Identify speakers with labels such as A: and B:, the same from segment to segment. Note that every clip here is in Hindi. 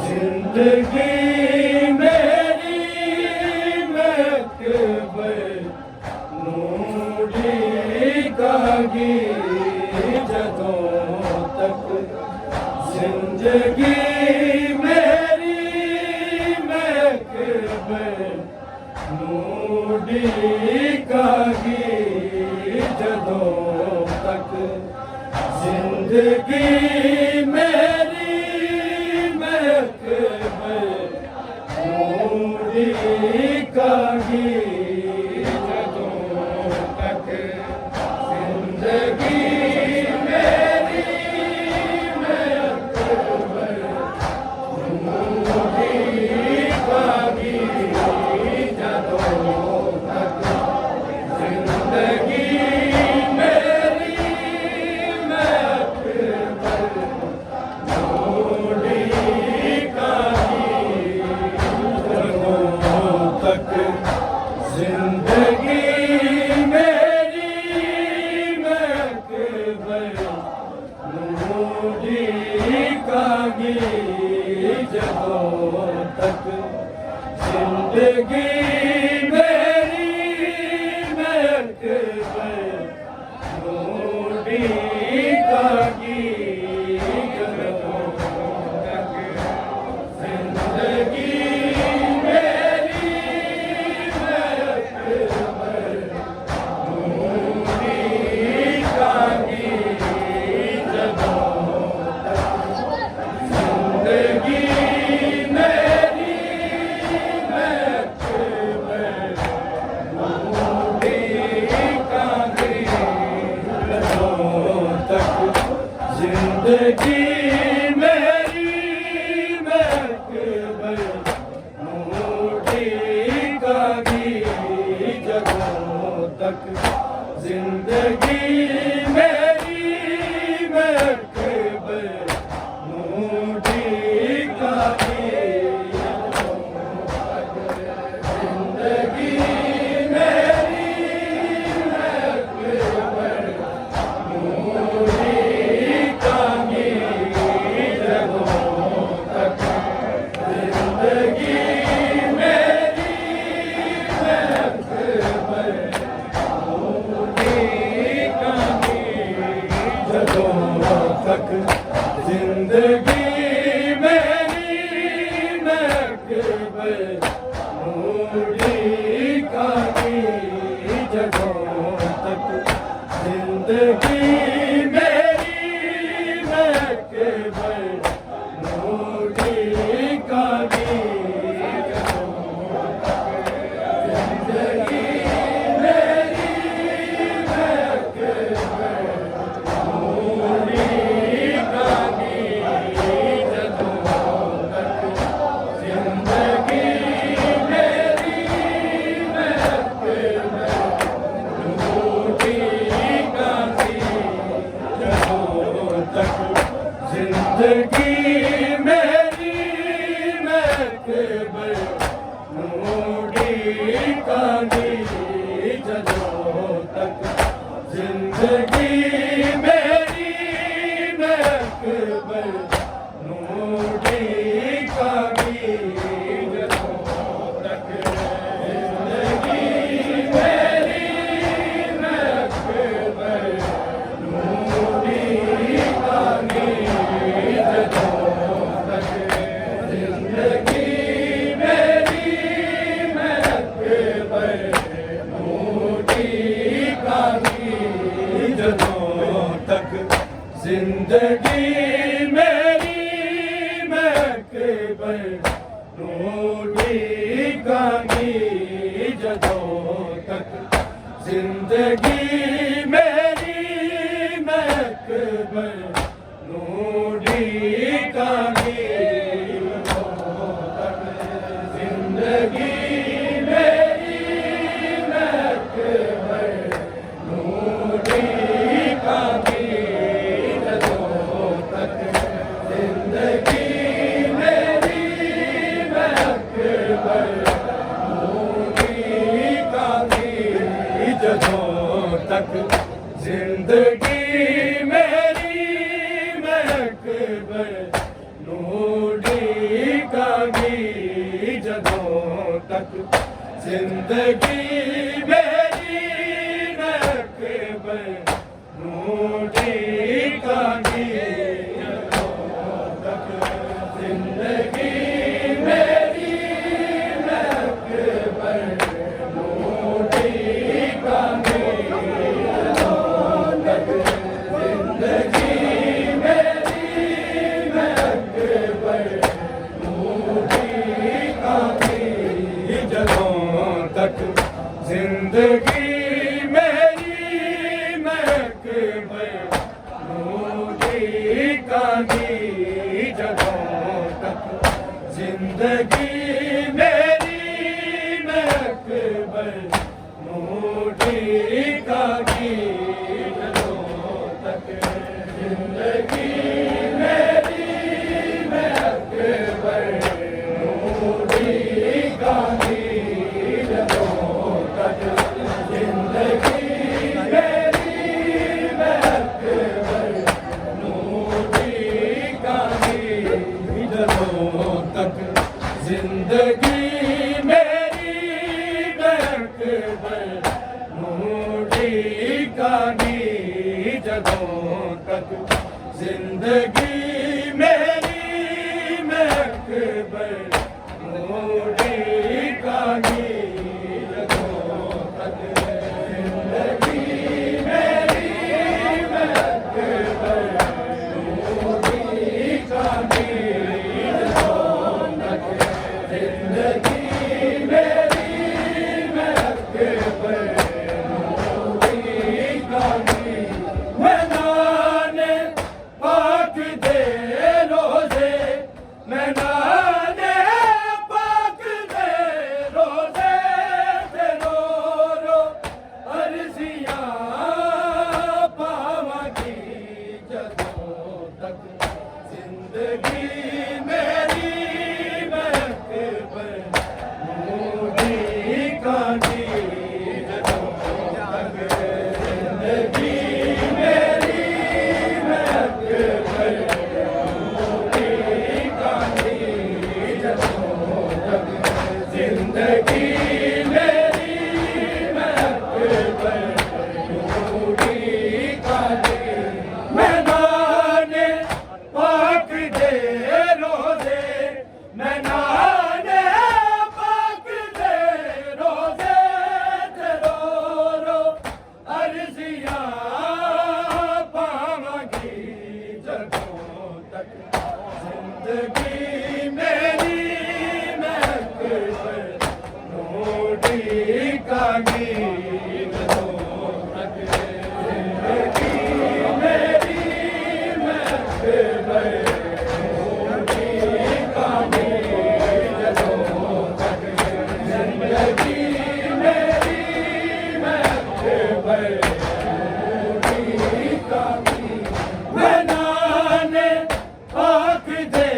A: जिंदगी मेरी मकबर नूरी कागी जदों तक जिंदगी मेरी मकबर नूरी कागी जदों तक जिंदगी मेरी मकबर नूरी कागी जदों तक जिंदगी मेरी मकबर नूरी कागी जदों तक जिंदगी मेरी मकबर नूरी कागी जदों तक जिंदगी मेरी मकबर नूरी कागी जदों तक जिंदगी मेरी मकबर नूरी कागी जदों तक जिंदगी मेरी मकबर नूरी कागी जदों तक जिंदगी मेरी मकबर नूरी कागी जदों तक जिंदगी मेरी मकबर नूरी कागी जदों तक जिंदगी मेरी मकबर नूरी कागी जिंदगी मेरी मकबर नूरी कागी जदों तक जिंदगी मेरी मकबर नूरी कागी जदों तक जिंदगी मेरी मकबर नूरी कागी जदों तक जिंदगी मेरी मकबर नूरी कागी जदों तक जिंदगी मेरी मकबर नूरी कागी जदों तक जिंदगी मेरी मकबर नूरी कागी जदों तक जिंदगी मेरी मकबर नूरी कागी जदों तक जिंदगी मेरी मकबर नूरी कागी जदों तक जिंदगी मेरी मकबर नूरी कागी जदों तक जिंदगी मेरी मकबर नूरी कागी जदों तक जिंदगी मेरी मकबर नूरी कागी जदों तक जिंदगी मेरी मकबर नूरी कागी जदों तक जिंदगी मेरी मकबर नूरी कागी जदों तक जिंदगी मेरी मकबर नूरी कागी जदों तक जिंदगी मेरी मकबर नूरी कांगी जदों तक जिंदगी मेरी नक बनूंगी कांगी जदों तक जिंदगी मेरी नक बनूंगी कांगी जदों तक जिंदगी जिंदगी मेरी महक बनूंगी कांगी जदों तक जिंदगी मेरी महक बनूंगी कांगी जदों तक जिंदगी मेरी महक बनूंगी कांगी जिंदगी मेरी महक बनूंगी कांगी जदों तक जिंदगी मेरी महक बनूंगी कांगी जदों तक जिंदगी मेरी महक बनूंगी कांगी जिंदगी मेरी महक बनूंगी कांगी मैं नाने पाक दे रोज़े मैं नाने पाक दे रोज़े ते रो रो अर्ज़ियां पावांगी जदों तक जिंदगी मेरी बनूंगी कांगी जदों तक जिंदगी मेरी महक बनूंगी कांगी जदों तक जिंदगी मेरी महक बनूंगी कांगी मैं नाने पाक दे रोज़े मैं नाने पाक दे रोज़े ते रो रो अर्ज़ियां पावांगी जदों तक जिंदगी मेरी महक बनूंगी कांगी जदों तक जिंदगी मेरी महक बनूंगी कांगी जदों तक जिंदगी मेरी महक बनूंगी कांगी मैं नाने पाक दे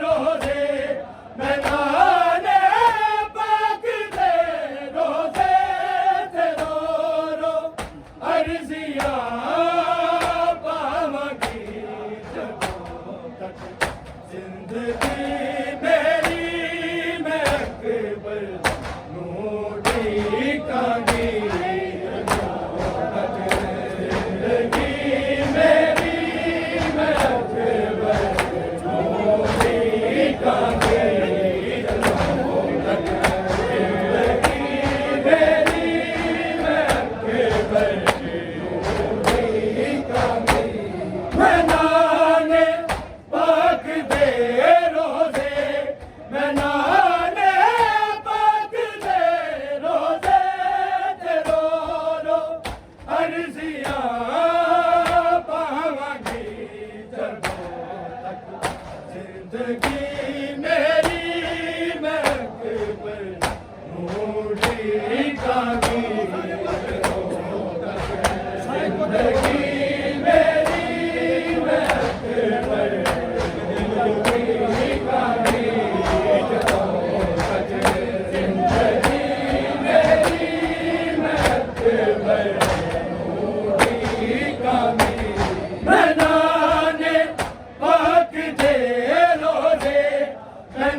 A: रोज़े मैं नाने पाक दे रोज़े ते रो रो अर्ज़ियां पावांगी जदों तक जिंदगी मेरी महक बनूंगी कांगी जदों तक जिंदगी मेरी महक बनूंगी कांगी जदों तक जिंदगी मेरी महक बनूंगी कांगी मैं नाने पाक दे रोज़े मैं नाने पाक दे रोज़े ते रो रो अर्ज़ियां पावांगी जदों तक जिंदगी मेरी महक बनूंगी कांगी जदों तक जिंदगी मेरी महक बनूंगी कांगी जदों तक जिंदगी मेरी महक बनूंगी कांगी मैं नाने पाक दे रोज़े मैं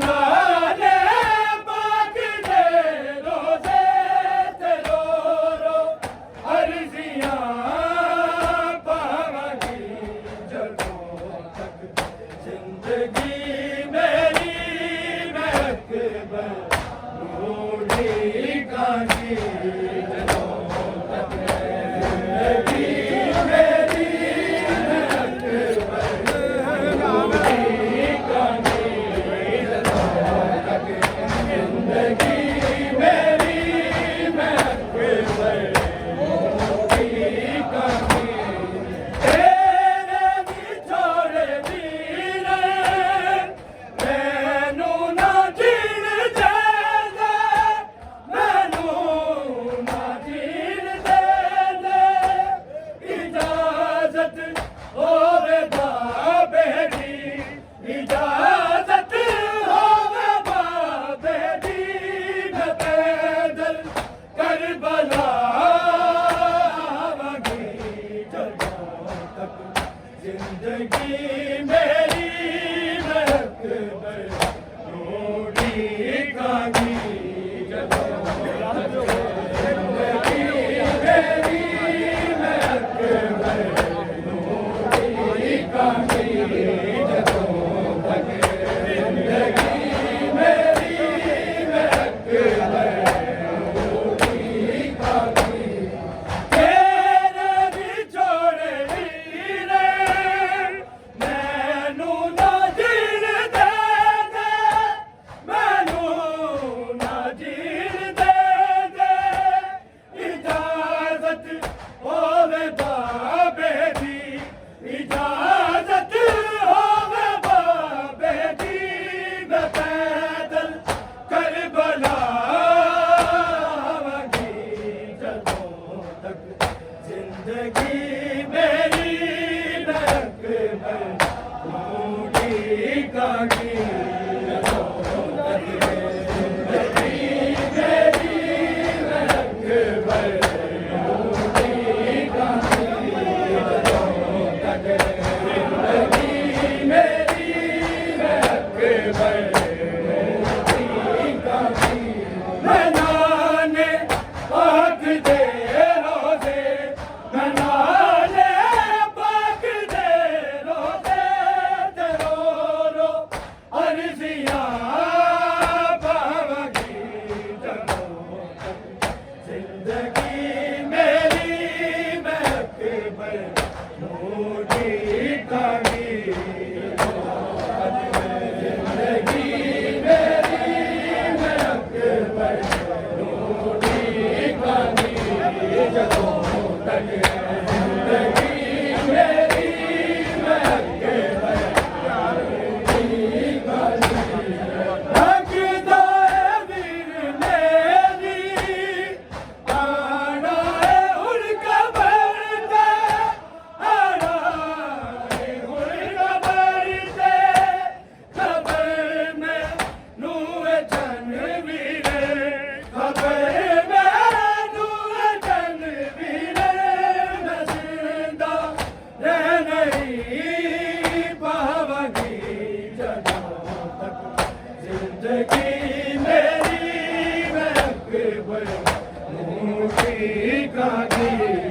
A: कानी जदों जिंदगी मेरी नरक में कानी जिंदगी मेरी महक कानी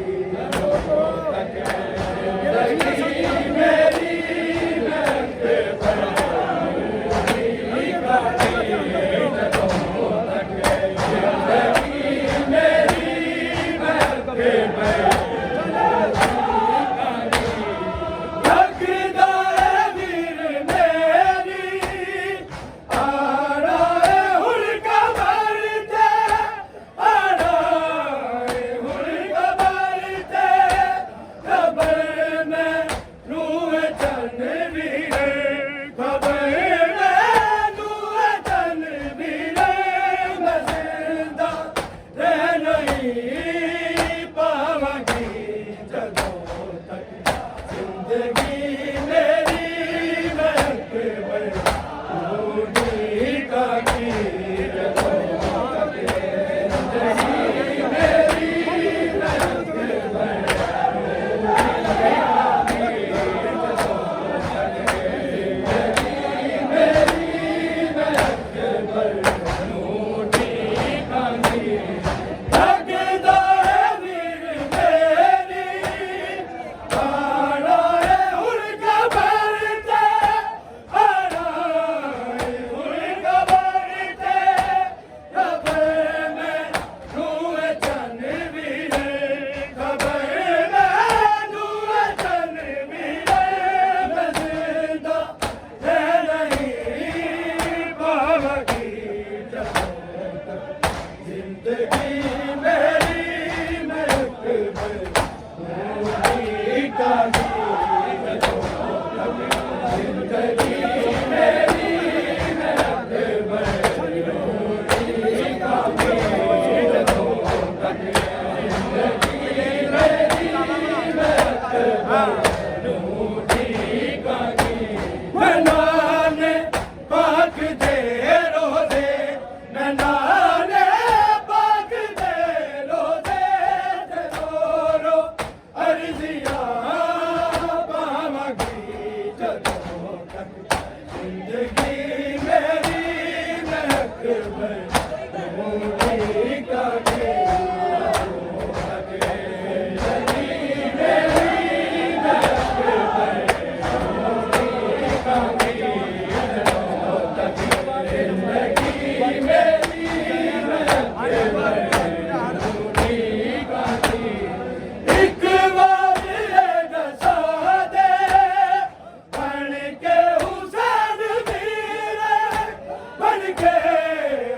A: के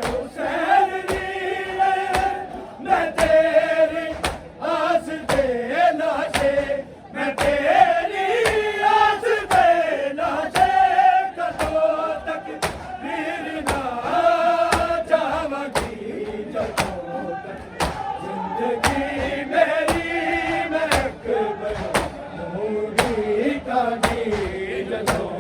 A: हुसैन वीरे मैं तेरी आस दे लाशे मैं तेरी आस दे लाशे कदों तक वीर ना जावगी जदों तक जिंदगी मेरी मैं अकबर नूरी कहानी जदों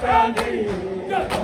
A: का नहीं